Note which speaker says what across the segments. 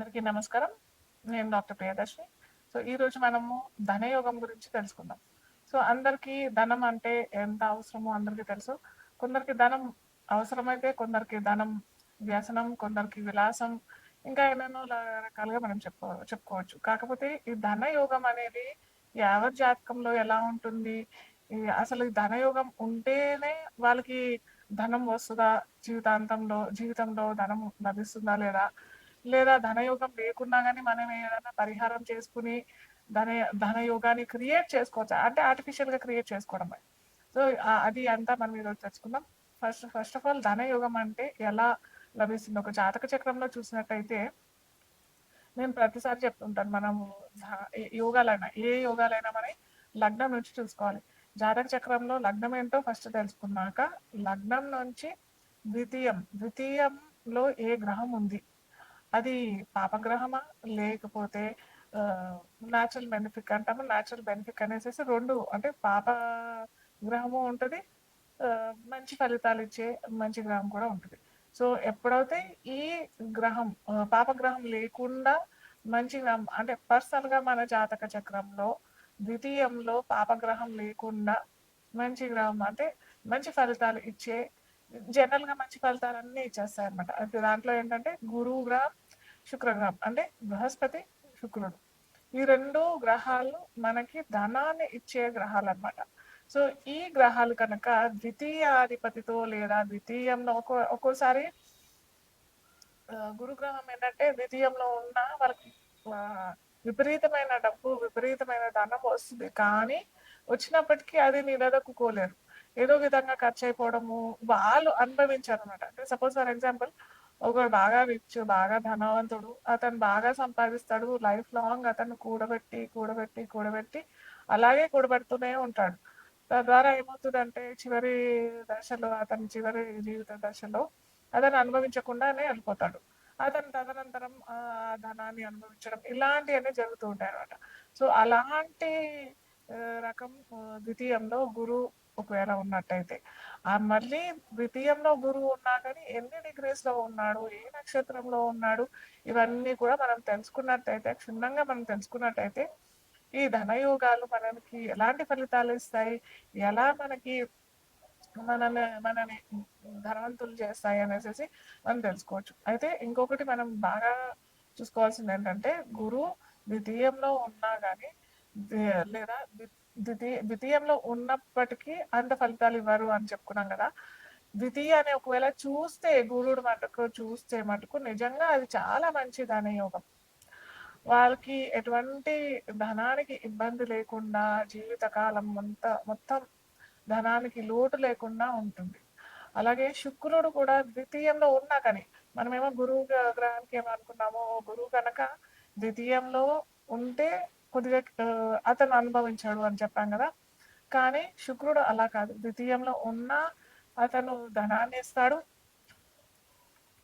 Speaker 1: అందరికీ నమస్కారం. నేను డాక్టర్ ప్రియదర్శిని. ఈరోజు మనము ధనయోగం గురించి తెలుసుకుందాం. అందరికీ ధనం అంటే ఎంత అవసరమో అందరికీ తెలుసు. కొందరికి ధనం అవసరమైతే, కొందరికి ధనం వ్యసనం, కొందరికి విలాసం, ఇంకా ఎన్నెన్నో రకాలుగా మనం చెప్పుకోవచ్చు. కాకపోతే ఈ ధనయోగం అనేది ఎవరి జాతకంలో ఎలా ఉంటుంది? అసలు ఈ ధనయోగం ఉంటేనే వాళ్ళకి ధనం వస్తదా? జీవితంలో ధనం లభిస్తుందా లేదా? లేదా ధనయోగం లేకున్నా గానీ మనం ఏదైనా పరిహారం చేసుకొని ధన ధనయోగాన్ని క్రియేట్ చేసుకోవచ్చా? అంటే ఆర్టిఫిషియల్‌గా క్రియేట్ చేసుకోవడమే. సో, అది అంతా మనం ఈరోజు తెలుసుకుందాం. ఫస్ట్ ఆఫ్ ఆల్ ధనయోగం అంటే ఎలా లభిస్తుంది? ఒక జాతక చక్రంలో చూసినట్టయితే నేను ప్రతిసారి చెప్తుంటాను. మనము ధ యోగాలైనా, ఏ యోగాలైనా మనం లగ్నం నుంచి చూసుకోవాలి. జాతక చక్రంలో లగ్నం ఏంటో ఫస్ట్ తెలుసుకున్నాక, లగ్నం నుంచి ద్వితీయంలో ఏ గ్రహం ఉంది? అది పాపగ్రహమా? లేకపోతే న్యాచురల్ బెనిఫిక్ అంటాము. న్యాచురల్ బెనిఫిక్ అనేసేసి 2 అంటే పాప గ్రహము ఉంటది. మంచి ఫలితాలిచ్చే మంచి గ్రహం కూడా ఉంటది. ఎప్పుడైతే ఈ గ్రహం పాపగ్రహం లేకుండా మంచి గ్రహం అంటే పర్సనల్‌గా మన జాతక చక్రంలో ద్వితీయంలో పాపగ్రహం లేకుండా మంచి గ్రహం అంటే మంచి ఫలితాలు ఇచ్చే జనరల్‌గా మంచి ఫలితాలన్నీ ఇచ్చేస్తాయన్నమాట. అయితే దాంట్లో ఏంటంటే గురువు గ్రహం, శుక్రగ్రహం అంటే బృహస్పతి, శుక్రుడు. ఈ 2 గ్రహాలు మనకి ధనాన్ని ఇచ్చే గ్రహాలన్నమాట. సో, ఈ గ్రహాలు కనుక ద్వితీయాధిపతితో లేదా ద్వితీయంలో ఒక్కోసారి గురుగ్రహం ఏంటంటే ద్వితీయంలో ఉన్న వాళ్ళకి విపరీతమైన డబ్బు, విపరీతమైన ధనం వస్తుంది. కానీ వచ్చినప్పటికీ అది నిలదొక్కుకోలేరు. ఏదో విధంగా ఖర్చయిపోవడము, వాళ్ళు అనుభవించారనమాట. అంటే సపోజ్ ఫర్ ఎగ్జాంపుల్ ఒకడు బాగా రిచ్, బాగా ధనవంతుడు. అతను బాగా సంపాదిస్తాడు. లైఫ్ లాంగ్ అతను కూడబెట్టి అలాగే కూడబెడుతూనే ఉంటాడు. తద్వారా ఏమవుతదంటే అతని చివరి జీవిత దశలో అతను అనుభవించకుండానే వెళ్ళిపోతాడు. అతను తదనంతరం ధనాన్ని అనుభవించడం ఇలాంటివన్నీ జరుగుతూ ఉంటాయన్నమాట. అలాంటి రకం ద్వితీయంలో గురువు ఒకవేళ ఉన్నట్టయితే. మళ్ళీ ద్వితీయంలో గురువు ఉన్నా కానీ ఎన్ని డిగ్రీస్‌లో ఉన్నాడు? ఏ నక్షత్రంలో ఉన్నాడు? ఇవన్నీ కూడా మనం తెలుసుకున్నట్టయితే, క్షుణ్ణంగా మనం తెలుసుకున్నట్టయితే, ఈ ధనయోగాలు మనకి ఎలాంటి ఫలితాలు ఇస్తాయి? ఎలా మనని ధనవంతులు చేస్తాయి అనేసేసి మనం తెలుసుకోవచ్చు. అయితే ఇంకొకటి మనం బాగా చూసుకోవాల్సింది ఏంటంటే, గురువు ద్వితీయంలో ఉన్నా గానీ లేదా ద్వితీయంలో ఉన్నప్పటికీ అంత ఫలితాలు ఇవ్వరు అని చెప్పుకున్నాం కదా! ద్వితీయాన్ని ఒకవేళ చూస్తే మటుకు నిజంగా అది చాలా మంచి ధనయోగం. వాళ్ళకి ఎటువంటి ధనానికి ఇబ్బంది లేకుండా జీవితకాలం మొత్తం ధనానికి లోటు లేకుండా ఉంటుంది. అలాగే శుక్రుడు కూడా ద్వితీయంలో ఉన్నా కానీ మనమేమో గురువు గ్రహానికి ఏమనుకున్నామో గురువు కనుక ద్వితీయంలో ఉంటే కొద్దిగా అతను అనుభవించాడు అని చెప్పాం కదా! కానీ శుక్రుడు అలా కాదు. ద్వితీయంలో ఉన్నా అతను ధనాన్ని ఇస్తాడు.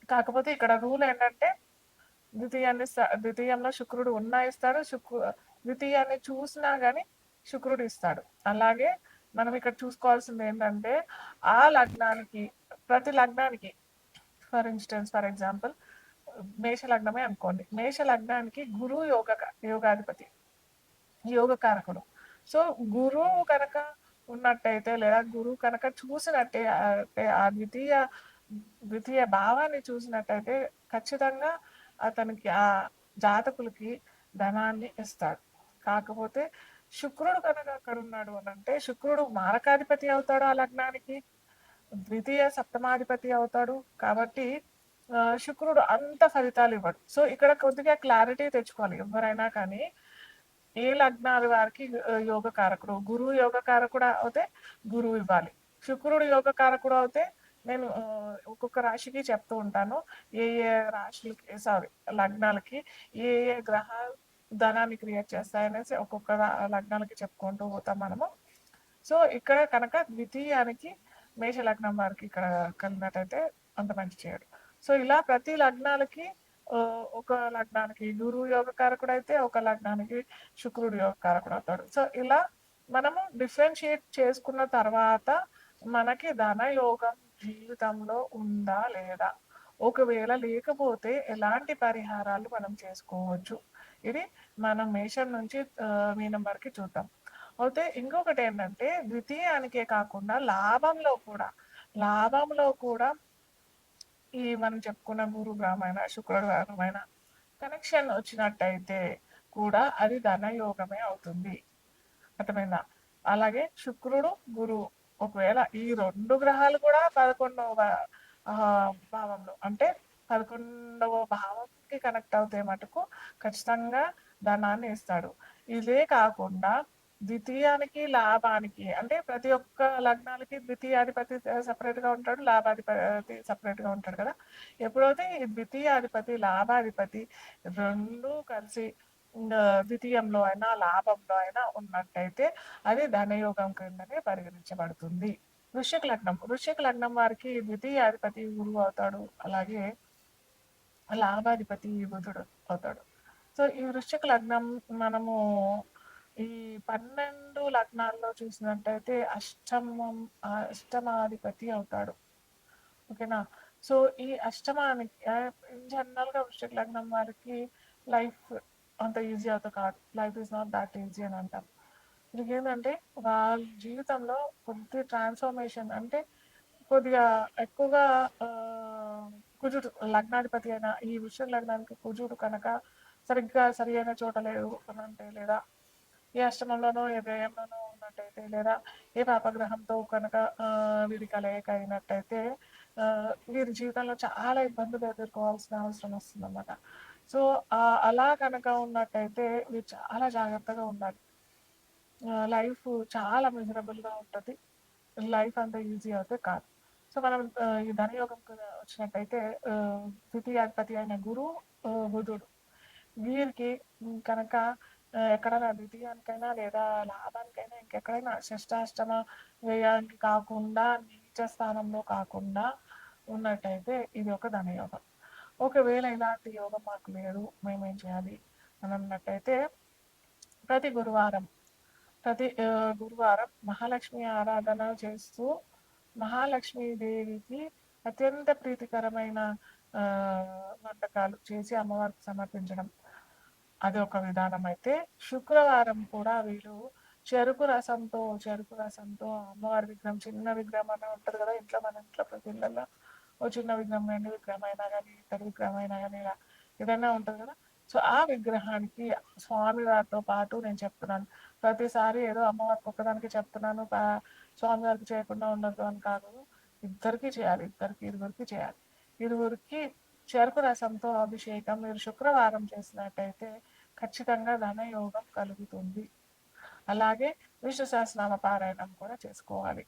Speaker 1: కాకపోతే ఇక్కడ రూల్ ఏంటంటే ద్వితీయంలో శుక్రుడు ఉన్నా ఇస్తాడు. ద్వితీయాన్ని చూసినా గాని శుక్రుడు ఇస్తాడు. అలాగే మనం ఇక్కడ చూసుకోవాల్సింది ఏంటంటే ఆ లగ్నానికి ప్రతి లగ్నానికి ఫర్ ఎగ్జాంపుల్ మేష లగ్నమే అనుకోండి. మేష లగ్నానికి గురువు యోగాధిపతి, యోగకారకుడు. సో గురువు కనుక ఉన్నట్టయితే లేదా గురువు కనుక చూసినట్టే ఆ ద్వితీయ భావాన్ని చూసినట్టయితే ఖచ్చితంగా అతనికి ఆ జాతకులకి ధనాన్ని ఇస్తాడు. కాకపోతే శుక్రుడు కనుక అక్కడ ఉన్నాడు అనంటే శుక్రుడు మారకాధిపతి అవుతాడు ఆ లగ్నానికి. ద్వితీయ సప్తమాధిపతి అవుతాడు. కాబట్టి శుక్రుడు అంత ఫలితాలు ఇవ్వడు. ఇక్కడ కొద్దిగా క్లారిటీ తెచ్చుకోవాలి ఎవరైనా కానీ. ఏ లగ్నాల వారికి యోగకారకుడు. గురువు యోగకారకుడు అవుతే గురువు ఇవ్వాలి. శుక్రుడు యోగకారకుడు అవుతే నేను ఒక్కొక్క రాశికి చెప్తూ ఉంటాను. ఏ ఏ రాశులకి లగ్నాలకి ఏ ఏ గ్రహాలు ధనాన్ని క్రియేట్ చేస్తాయనేసి ఒక్కొక్క లగ్నాలకి చెప్పుకుంటూ పోతాం మనము. ఇక్కడ కనుక ద్వితీయానికి మేష లగ్నం వారికి ఇక్కడ కలిగినట్టయితే అంత మంచి చేయడు. ఇలా ప్రతి లగ్నాలకి ఒక లగ్నానికి గురువు యోగకారకుడు అయితే ఒక లగ్నానికి శుక్రుడు యోగకారకుడు అవుతాడు. ఇలా మనము డిఫరెన్షియేట్ చేసుకున్న తర్వాత మనకి ధన యోగం జీవితంలో ఉందా లేదా? ఒకవేళ లేకపోతే ఎలాంటి పరిహారాలు మనం చేసుకోవచ్చు? ఇది మనం మేషం నుంచి మీనం వరకి చూద్దాం. అయితే ఇంకొకటేంటంటే ద్వితీయానికే కాకుండా లాభంలో కూడా ఈ మనం చెప్పుకున్న గురు గ్రహమైన, శుక్రుడు గ్రహమైన కనెక్షన్ వచ్చినట్టయితే కూడా అది ధనయోగమే అవుతుంది. అర్థమైందా? అలాగే శుక్రుడు, గురువు ఒకవేళ ఈ 2 గ్రహాలు కూడా 11వ భావంలో అంటే 11వ భావంకి కనెక్ట్ అవుతే మటుకు ఖచ్చితంగా ధనాన్ని ఇస్తాడు. ఇదే కాకుండా ద్వితీయానికి, లాభానికి అంటే ప్రతి ఒక్క లగ్నాలకి ద్వితీయాధిపతి సెపరేట్‌గా ఉంటాడు. లాభాధిపతి సెపరేట్‌గా ఉంటాడు కదా! ఎప్పుడైతే ఈ ద్వితీయాధిపతి, లాభాధిపతి 2 కలిసి ద్వితీయంలో అయినా, లాభంలో అయినా ఉన్నట్టయితే అది ధనయోగం కిందనే పరిగణించబడుతుంది. వృశ్చిక లగ్నం వారికి ద్వితీయాధిపతి గురువు అవుతాడు. అలాగే లాభాధిపతి బుధుడు అవుతాడు. సో, ఈ వృశ్చిక లగ్నం మనము ఈ 12 లగ్నాల్లో చూసినట్టయితే అష్టమాధిపతి అవుతాడు. ఓకేనా? సో, ఈ అష్టమానికి జనరల్‌గా వృశ్చిక లగ్నం వారికి లైఫ్ అంత ఈజీ అయితే కాదు. Life is not thought easy అని అంటాం. ఇదేంటంటే వాళ్ళ జీవితంలో కొద్ది ట్రాన్స్‌ఫర్మేషన్ అంటే కొద్దిగా ఎక్కువగా కుజుడు లగ్నాధిపతి అయిన ఈ వృశ్చిక లగ్నానికి కుజుడు కనుక సరిగ్గా సరియైన చోట లేడు అనంటే లేదా ఏ అష్టమంలోనో ఏ వ్యయంలోనో ఉన్నట్టయితే లేదా ఏ పాపగ్రహంతో కనుక వీరి కలయిక అయినట్టయితే వీరి జీవితంలో చాలా ఇబ్బందులు ఎదుర్కోవాల్సిన అవసరం వస్తుందన్నమాట. సో అలా కనుక ఉన్నట్టయితే వీరు చాలా జాగ్రత్తగా ఉండాలి. లైఫ్ చాలా మిజరబుల్‌గా ఉంటది. లైఫ్ అంత ఈజీ అయితే కాదు. సో, మనం ఈ ధనయోగం వచ్చినట్టయితే ద్వితీయాధిపతి అయిన గురువు, బుధుడు వీరికి కనుక ఎక్కడైనా ద్వితీయానికైనా లేదా లాభానికైనా ఇంకెక్కడైనా షష్టాష్టమ వ్యయానికి కాకుండా నీచ స్థానంలో కాకుండా ఉన్నట్టయితే ఇది ఒక ధనయోగం. ఒకవేళ ఇలాంటి యోగం మాకు లేదు మేమేం చేయాలి అని అన్నట్టయితే ప్రతి గురువారం మహాలక్ష్మి ఆరాధన చేస్తూ మహాలక్ష్మీదేవికి అత్యంత ప్రీతికరమైన వంటకాలు చేసి అమ్మవారికి సమర్పించడం అది ఒక విధానం అయితే శుక్రవారం కూడా వీళ్ళు చెరుకు రసంతో అమ్మవారి విగ్రహం చిన్న విగ్రహం అనే ఉంటుంది కదా ఇంట్లో మన ఇంట్లో ప్రతి ఇళ్ళల్లో ఓ చిన్న విగ్రహం వెండి విగ్రహం అయినా కానీ ఇతర విగ్రహం అయినా కానీ ఇలా ఏదైనా ఉంటుంది కదా సో ఆ విగ్రహానికి స్వామివారితో పాటు నేను చెప్తున్నాను ప్రతిసారి ఏదో అమ్మవారికి ఒక్కదానికి చెప్తున్నాను స్వామివారికి చేయకుండా ఉండదు అని కాదు ఇద్దరికి చేయాలి ఇరువురికి చేయాలి ఇరువురికి చెరుకు రసంతో అభిషేకం మీరు శుక్రవారం చేసినట్టయితే ఖచ్చితంగా ధనయోగం కలుగుతుంది అలాగే విష్ణు సహస్రనామ పారాయణం కూడా చేసుకోవాలి